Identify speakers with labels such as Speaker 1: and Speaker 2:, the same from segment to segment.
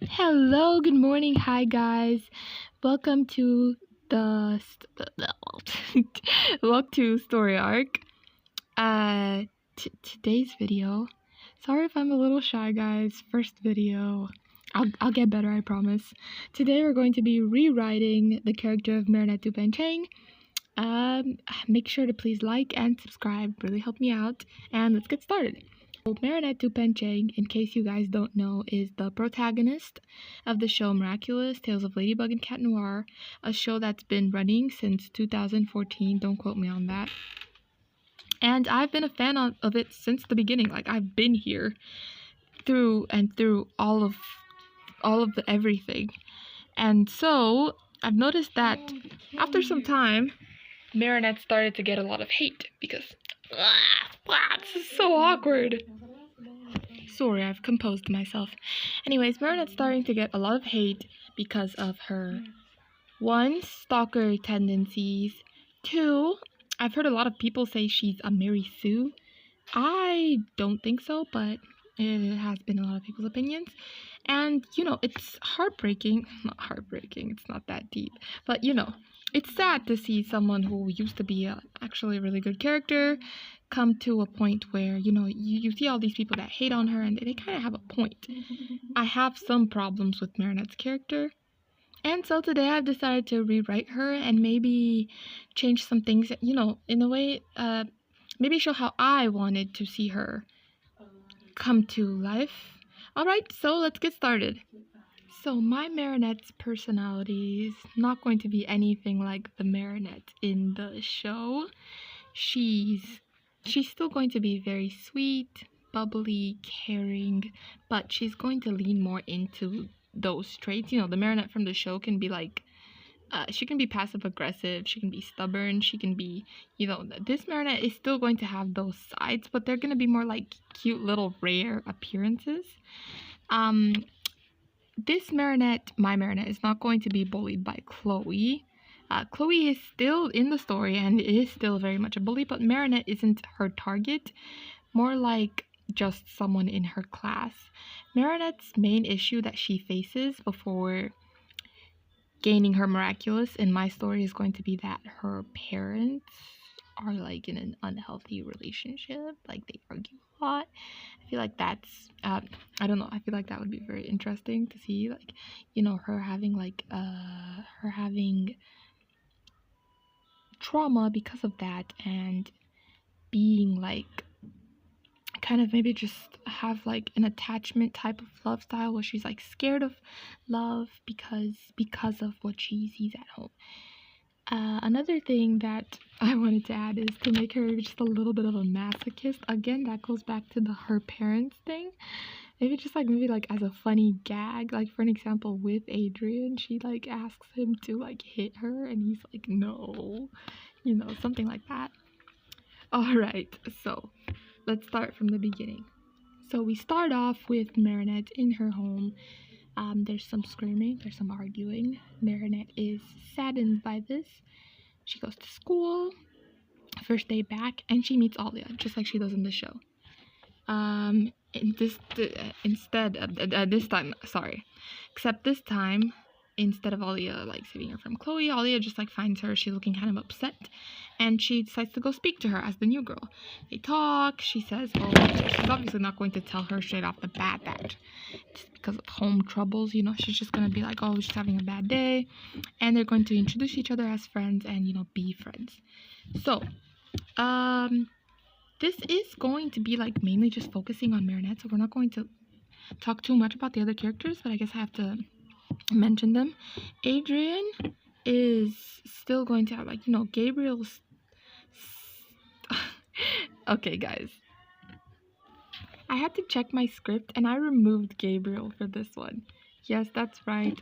Speaker 1: Hello, good morning, hi guys. Welcome to the welcome to Story Arc. Today's video. Sorry if I'm a little shy, guys. First video. I'll get better, I promise. Today we're going to be rewriting the character of Marinette dupan-cheng. Make sure to please like and subscribe. Really help me out. And let's get started. Marinette dupan-cheng, in case you guys don't know, is the protagonist of the show Miraculous, Tales of Ladybug and Cat Noir, a show that's been running since 2014, don't quote me on that. And I've been a fan of it since the beginning. Like, I've been here through all of the everything. And so, I've noticed that after some time, Marinette started to get a lot of hate because this is so awkward. Sorry, I've composed myself. Anyways, Marinette's starting to get a lot of hate because of her 1, stalker tendencies, 2, I've heard a lot of people say she's a Mary Sue. I don't think so, but it has been a lot of people's opinions. And, it's heartbreaking. Not heartbreaking, it's not that deep. But, it's sad to see someone who used to be actually a really good character come to a point where, you see all these people that hate on her and they kind of have a point. I have some problems with Marinette's character. And so today I've decided to rewrite her and maybe change some things, in a way, maybe show how I wanted to see her come to life. Alright, so let's get started. So my Marinette's personality is not going to be anything like the Marinette in the show. She's still going to be very sweet, bubbly, caring, but she's going to lean more into those traits. The Marinette from the show can be like, she can be passive aggressive, she can be stubborn, she can be, this Marinette is still going to have those sides, but they're going to be more like cute little rare appearances. This Marinette, my Marinette, is not going to be bullied by Chloe. Chloe is still in the story and is still very much a bully, but Marinette isn't her target, more like just someone in her class. Marinette's main issue that she faces before gaining her Miraculous in my story is going to be that her parents are like in an unhealthy relationship, like they argue a lot. I feel like that's I don't know, I feel like that would be very interesting to see, like, her having like her having trauma because of that and being like kind of maybe just have like an attachment type of love style where she's like scared of love because of what she sees at home. Another thing that I wanted to add is to make her just a little bit of a masochist. Again, that goes back to the her parents thing. Maybe as a funny gag, like for an example with Adrian, she like asks him to like hit her and he's like, no, something like that. Alright, so let's start from the beginning. So we start off with Marinette in her home. There's some screaming, there's some arguing. Marinette is saddened by this. She goes to school, first day back, and she meets Alia, just like she does in the show. Except this time, instead of Alia like saving her from Chloe, Alia just like finds her, she's looking kind of upset, and she decides to go speak to her as the new girl. They talk, she says, she's obviously not going to tell her straight off the bat that just because of home troubles, she's just gonna be like, she's having a bad day, and they're going to introduce each other as friends and, be friends. So, this is going to be like mainly just focusing on Marinette, so we're not going to talk too much about the other characters, but I guess I have to mention them. Adrian is still going to have like, Gabriel's okay guys, I had to check my script and I removed Gabriel for this one. Yes, that's right,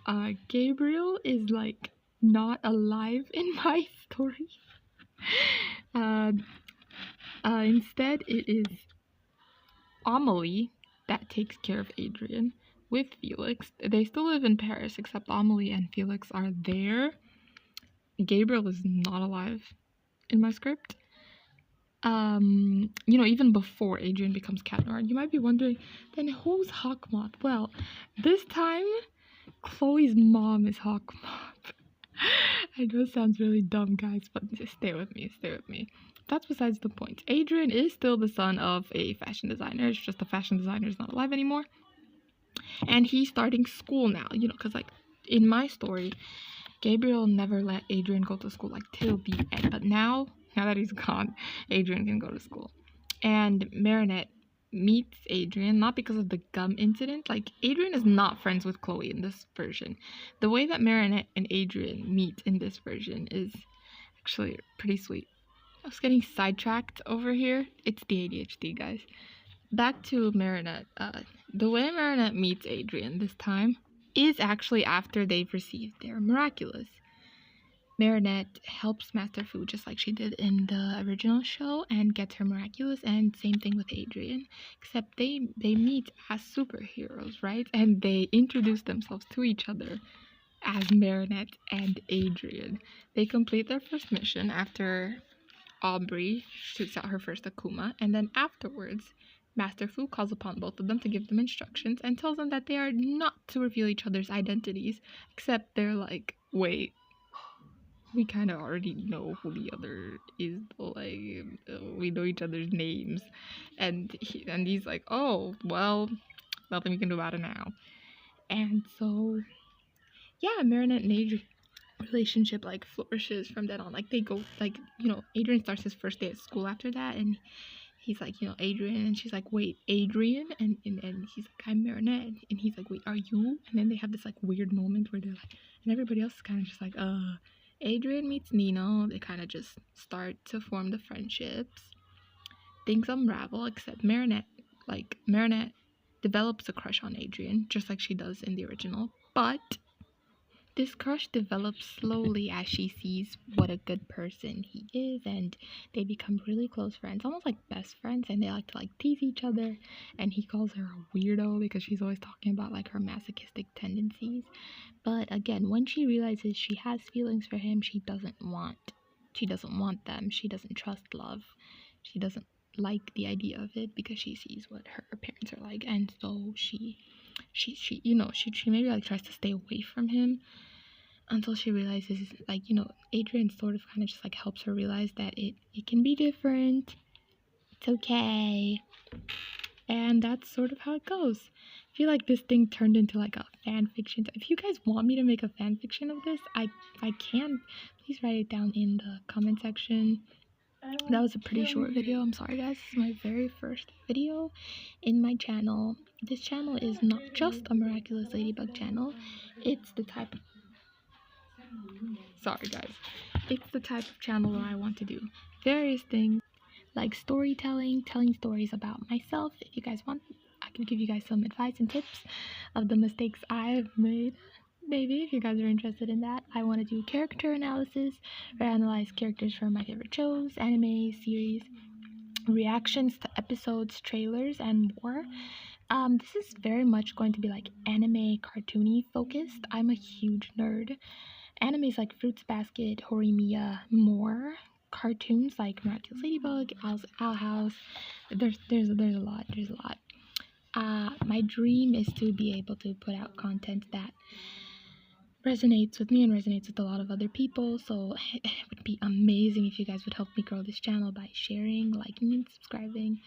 Speaker 1: Gabriel is like not alive in my story. Instead it is Amelie that takes care of Adrian with Felix. They still live in Paris, except Amelie and Felix are there. Gabriel is not alive in my script. you know, even before Adrian becomes Cat Noir. You might be wondering, then who's Hawkmoth? Well, this time Chloe's mom is Hawkmoth. I know it sounds really dumb, guys, but just stay with me, stay with me. That's besides the point. Adrian is still the son of a fashion designer. It's just the fashion designer is not alive anymore. And he's starting school now, you know, because, like, in my story, Gabriel never let Adrian go to school, like, till the end. But now that he's gone, Adrian can go to school. And Marinette meets Adrian, not because of the gum incident. Like, Adrian is not friends with Chloe in this version. The way that Marinette and Adrian meet in this version is actually pretty sweet. I was getting sidetracked over here. It's the ADHD, guys. Back to Marinette. The way Marinette meets Adrian this time is actually after they've received their Miraculous. Marinette helps Master Fu just like she did in the original show and gets her Miraculous, and same thing with Adrian, except they meet as superheroes, right? And they introduce themselves to each other as Marinette and Adrian. They complete their first mission after Aubrey shoots out her first Akuma, and then afterwards Master Fu calls upon both of them to give them instructions and tells them that they are not to reveal each other's identities, except they're like, wait, we kind of already know who the other is, like, we know each other's names. And he's like, oh, well, nothing we can do about it now. And so, yeah, Marinette and Adrian relationship, like, flourishes from then on. Like, they go, like, you know, Adrian starts his first day at school after that, and he's like, you know, Adrian, and she's like, wait, Adrian? And he's like, I'm Marinette. And he's like, wait, are you? And then they have this, like, weird moment where they're like, and everybody else is kind of just like, Adrian meets Nino. They kind of just start to form the friendships. Things unravel, except Marinette develops a crush on Adrian, just like she does in the original. But this crush develops slowly as she sees what a good person he is, and they become really close friends, almost like best friends, and they like to, like, tease each other, and he calls her a weirdo because she's always talking about, like, her masochistic tendencies. But again, when she realizes she has feelings for him, she doesn't want them. She doesn't trust love. She doesn't like the idea of it because she sees what her parents are like, and so she you know, she maybe, like, tries to stay away from him until she realizes, like, you know, Adrian sort of kind of just, like, helps her realize that it can be different. It's okay. And that's sort of how it goes. I feel like this thing turned into, like, a fan fiction. If you guys want me to make a fan fiction of this, I can. Please write it down in the comment section. That was a pretty short video. I'm sorry, guys. This is my very first video in my channel. This channel is not just a Miraculous Ladybug channel. It's the type of... Sorry, guys. It's the type of channel where I want to do various things, like storytelling, telling stories about myself. If you guys want, I can give you guys some advice and tips of the mistakes I've made. Maybe if you guys are interested in that. I want to do character analysis, or analyze characters from my favorite shows, anime, series, reactions to episodes, trailers, and more. This is very much going to be, like, anime cartoony focused. I'm a huge nerd. Animes like Fruits Basket, Horimiya, more. Cartoons like Miraculous Ladybug, Owl House. There's a lot. My dream is to be able to put out content that resonates with me and resonates with a lot of other people. So it would be amazing if you guys would help me grow this channel by sharing, liking, and subscribing.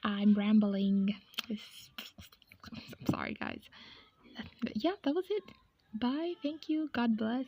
Speaker 1: I'm rambling. I'm sorry, guys. But yeah, that was it. Bye. Thank you. God bless.